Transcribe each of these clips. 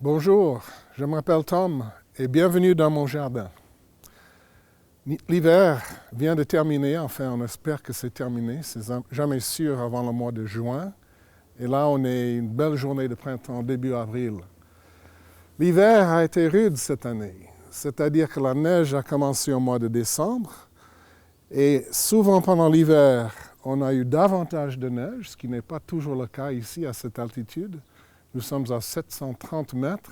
Bonjour, je m'appelle Tom et bienvenue dans mon jardin. L'hiver vient de terminer, enfin on espère que c'est terminé, c'est jamais sûr avant le mois de juin. Et là on est une belle journée de printemps, début avril. L'hiver a été rude cette année, c'est-à-dire que la neige a commencé au mois de décembre. Et souvent pendant l'hiver, on a eu davantage de neige, ce qui n'est pas toujours le cas ici à cette altitude. Nous sommes à 730 mètres,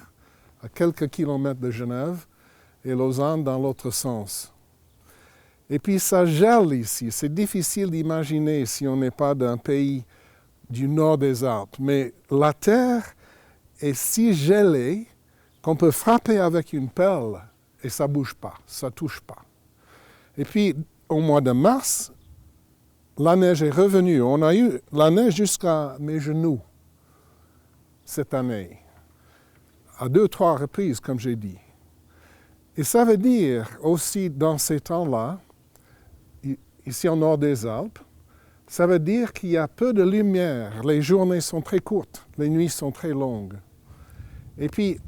à quelques kilomètres de Genève, et Lausanne dans l'autre sens. Et puis ça gèle ici. C'est difficile d'imaginer si on n'est pas d'un pays du nord des Alpes. Mais la terre est si gelée qu'on peut frapper avec une pelle et ça ne bouge pas, ça ne touche pas. Et puis au mois de mars, la neige est revenue. On a eu la neige jusqu'à mes genoux cette année, à 2-3 reprises, comme j'ai dit. Et ça veut dire aussi, dans ces temps-là, ici au nord des Alpes, ça veut dire qu'il y a peu de lumière. Les journées sont très courtes, les nuits sont très longues. Et puis,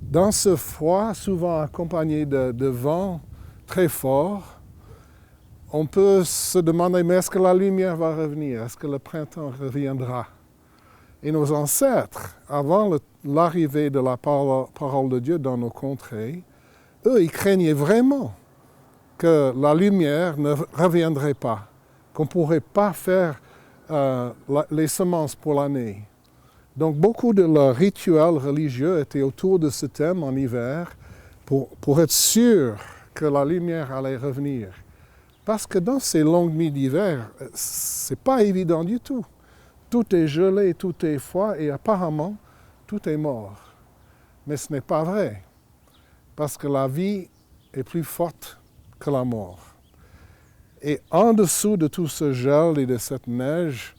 dans ce froid, souvent accompagné de vent très fort, on peut se demander, mais est-ce que la lumière va revenir? Est-ce que le printemps reviendra? Et nos ancêtres, avant l'arrivée de la parole de Dieu dans nos contrées, eux, ils craignaient vraiment que la lumière ne reviendrait pas, qu'on ne pourrait pas faire les semences pour l'année. Donc beaucoup de leurs rituels religieux étaient autour de ce thème en hiver pour être sûr que la lumière allait revenir. Parce que dans ces longues nuits d'hiver, ce n'est pas évident du tout. Tout est gelé, tout est froid et apparemment, tout est mort. Mais ce n'est pas vrai, parce que la vie est plus forte que la mort. Et en dessous de tout ce gel et de cette neige,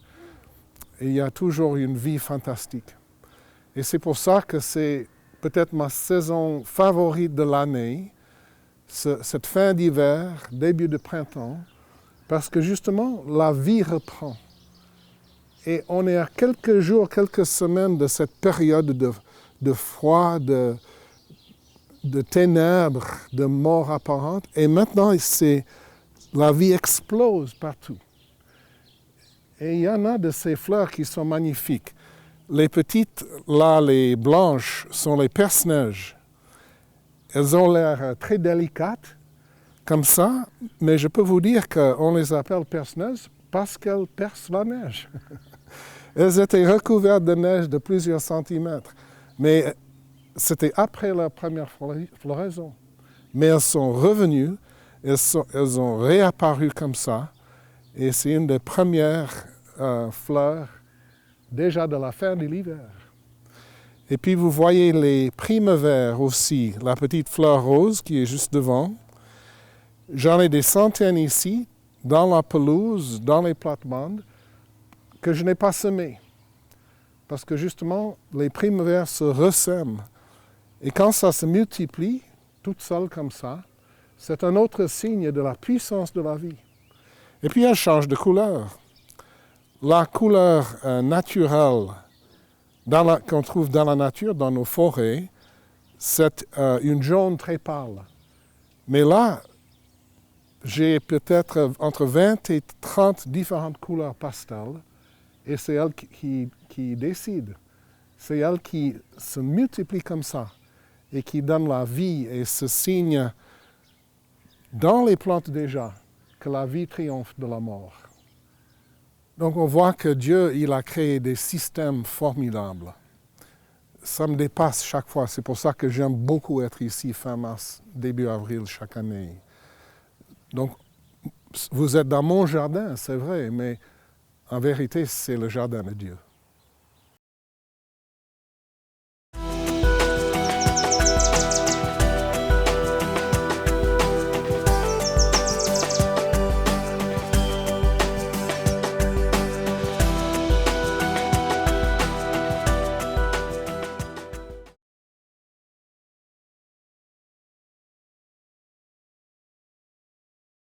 il y a toujours une vie fantastique. Et c'est pour ça que c'est peut-être ma saison favorite de l'année, cette fin d'hiver, début de printemps, parce que justement, la vie reprend. Et on est à quelques jours, quelques semaines de cette période de froid, de ténèbres, de mort apparente. Et maintenant, la vie explose partout. Et il y en a de ces fleurs qui sont magnifiques. Les petites, là, les blanches, sont les perce-neiges. Elles ont l'air très délicates, comme ça, mais je peux vous dire qu'on les appelle perce-neiges parce qu'elles percent la neige. Elles étaient recouvertes de neige de plusieurs centimètres, mais c'était après la première floraison. Mais elles sont revenues, elles ont réapparu comme ça, et c'est une des premières fleurs déjà de la fin de l'hiver. Et puis vous voyez les primevères aussi, la petite fleur rose qui est juste devant. J'en ai des centaines ici, dans la pelouse, dans les plates-bandes, que je n'ai pas semées. Parce que justement, les primevères se ressèment. Et quand ça se multiplie, toutes seules comme ça, c'est un autre signe de la puissance de la vie. Et puis elles changent de couleur. La couleur naturelle qu'on trouve dans la nature, dans nos forêts, c'est une jaune très pâle. Mais là, j'ai peut-être entre 20 et 30 différentes couleurs pastel, et c'est elle qui décide. C'est elle qui se multiplie comme ça, et qui donne la vie, et ce signe dans les plantes déjà, que la vie triomphe de la mort. Donc on voit que Dieu, il a créé des systèmes formidables. Ça me dépasse chaque fois. C'est pour ça que j'aime beaucoup être ici fin mars, début avril chaque année. Donc vous êtes dans mon jardin, c'est vrai, mais en vérité, c'est le jardin de Dieu.